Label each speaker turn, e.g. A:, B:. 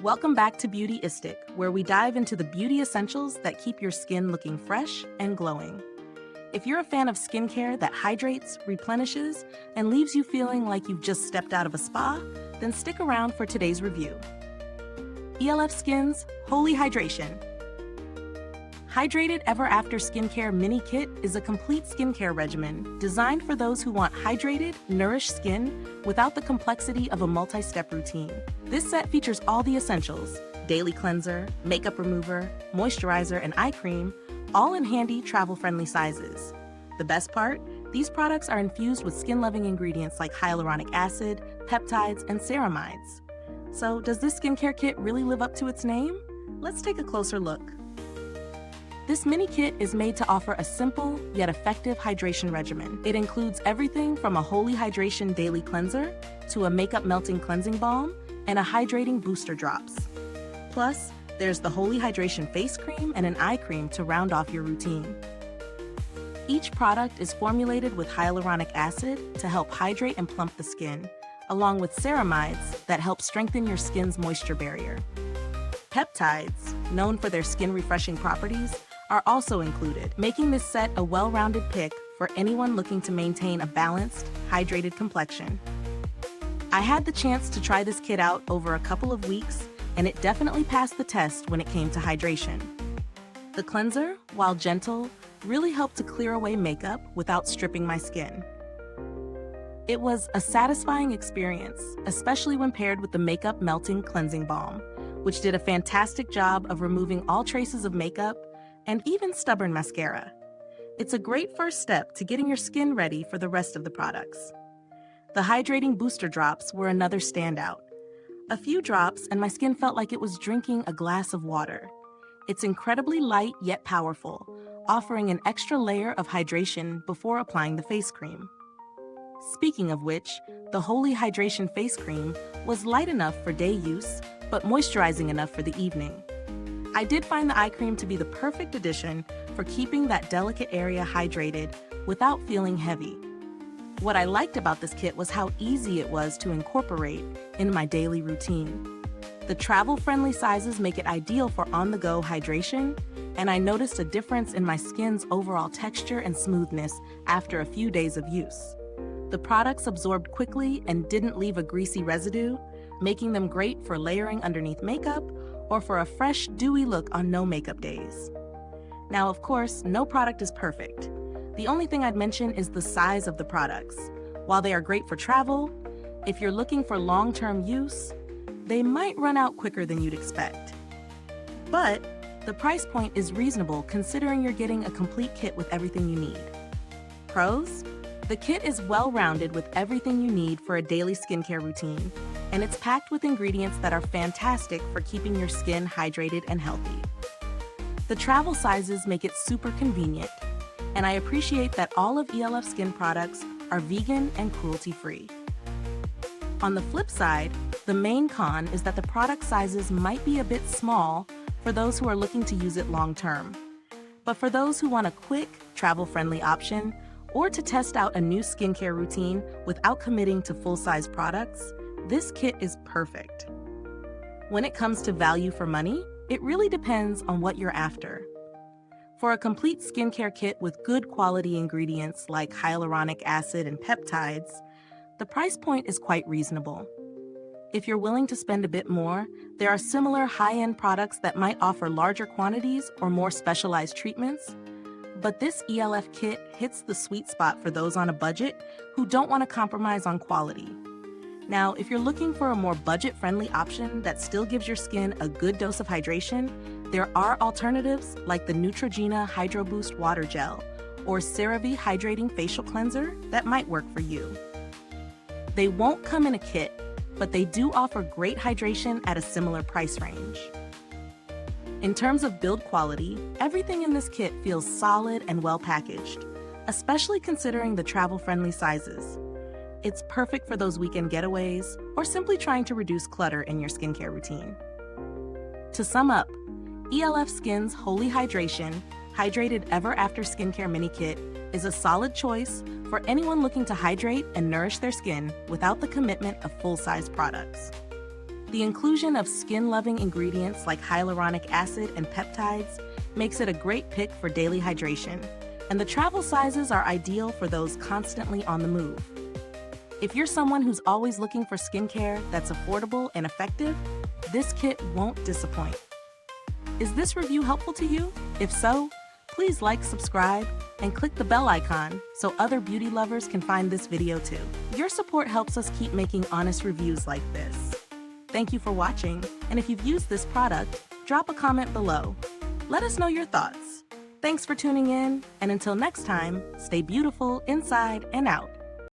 A: Welcome back to Beautyistic, where we dive into the beauty essentials that keep your skin looking fresh and glowing. If you're a fan of skincare that hydrates, replenishes, and leaves you feeling like you've just stepped out of a spa, then stick around for today's review. e.l.f. Skin's Holy Hydration. Hydrated Ever After Skincare Mini Kit is a complete skincare regimen designed for those who want hydrated, nourished skin without the complexity of a multi-step routine. This set features all the essentials: daily cleanser, makeup remover, moisturizer, and eye cream, all in handy, travel-friendly sizes. The best part? These products are infused with skin-loving ingredients like hyaluronic acid, peptides, and ceramides. So, does this skincare kit really live up to its name? Let's take a closer look. This mini kit is made to offer a simple yet effective hydration regimen. It includes everything from a Holy Hydration daily cleanser to a makeup melting cleansing balm and a hydrating booster drops. Plus, there's the Holy Hydration face cream and an eye cream to round off your routine. Each product is formulated with hyaluronic acid to help hydrate and plump the skin, along with ceramides that help strengthen your skin's moisture barrier. Peptides, known for their skin-refreshing properties, are also included, making this set a well-rounded pick for anyone looking to maintain a balanced, hydrated complexion. I had the chance to try this kit out over a couple of weeks, and it definitely passed the test when it came to hydration. The cleanser, while gentle, really helped to clear away makeup without stripping my skin. It was a satisfying experience, especially when paired with the makeup melting cleansing balm, which did a fantastic job of removing all traces of makeup and even stubborn mascara. It's a great first step to getting your skin ready for the rest of the products. The hydrating booster drops were another standout. A few drops and my skin felt like it was drinking a glass of water. It's incredibly light yet powerful, offering an extra layer of hydration before applying the face cream. Speaking of which, the Holy Hydration face cream was light enough for day use, but moisturizing enough for the evening. I did find the eye cream to be the perfect addition for keeping that delicate area hydrated without feeling heavy. What I liked about this kit was how easy it was to incorporate in my daily routine. The travel-friendly sizes make it ideal for on-the-go hydration, and I noticed a difference in my skin's overall texture and smoothness after a few days of use. The products absorbed quickly and didn't leave a greasy residue, making them great for layering underneath makeup or for a fresh, dewy look on no makeup days. Now, of course, no product is perfect. The only thing I'd mention is the size of the products. While they are great for travel, if you're looking for long-term use, they might run out quicker than you'd expect. But the price point is reasonable considering you're getting a complete kit with everything you need. Pros? The kit is well-rounded with everything you need for a daily skincare routine, and it's packed with ingredients that are fantastic for keeping your skin hydrated and healthy. The travel sizes make it super convenient, and I appreciate that all of e.l.f. skin products are vegan and cruelty-free. On the flip side, the main con is that the product sizes might be a bit small for those who are looking to use it long-term. But for those who want a quick, travel-friendly option, or to test out a new skincare routine without committing to full-size products, this kit is perfect. When it comes to value for money, it really depends on what you're after. For a complete skincare kit with good quality ingredients like hyaluronic acid and peptides, the price point is quite reasonable. If you're willing to spend a bit more, there are similar high-end products that might offer larger quantities or more specialized treatments, but this e.l.f. kit hits the sweet spot for those on a budget who don't want to compromise on quality. Now, if you're looking for a more budget-friendly option that still gives your skin a good dose of hydration, there are alternatives like the Neutrogena Hydro Boost Water Gel or CeraVe Hydrating Facial Cleanser that might work for you. They won't come in a kit, but they do offer great hydration at a similar price range. In terms of build quality, everything in this kit feels solid and well packaged, especially considering the travel-friendly sizes. It's perfect for those weekend getaways or simply trying to reduce clutter in your skincare routine. To sum up, e.l.f. Skin's Holy Hydration Hydrated Ever After Skincare Mini Kit is a solid choice for anyone looking to hydrate and nourish their skin without the commitment of full-size products. The inclusion of skin-loving ingredients like hyaluronic acid and peptides makes it a great pick for daily hydration, and the travel sizes are ideal for those constantly on the move. If you're someone who's always looking for skincare that's affordable and effective, this kit won't disappoint. Is this review helpful to you? If so, please like, subscribe, and click the bell icon so other beauty lovers can find this video too. Your support helps us keep making honest reviews like this. Thank you for watching, and if you've used this product, drop a comment below. Let us know your thoughts. Thanks for tuning in, and until next time, stay beautiful inside and out.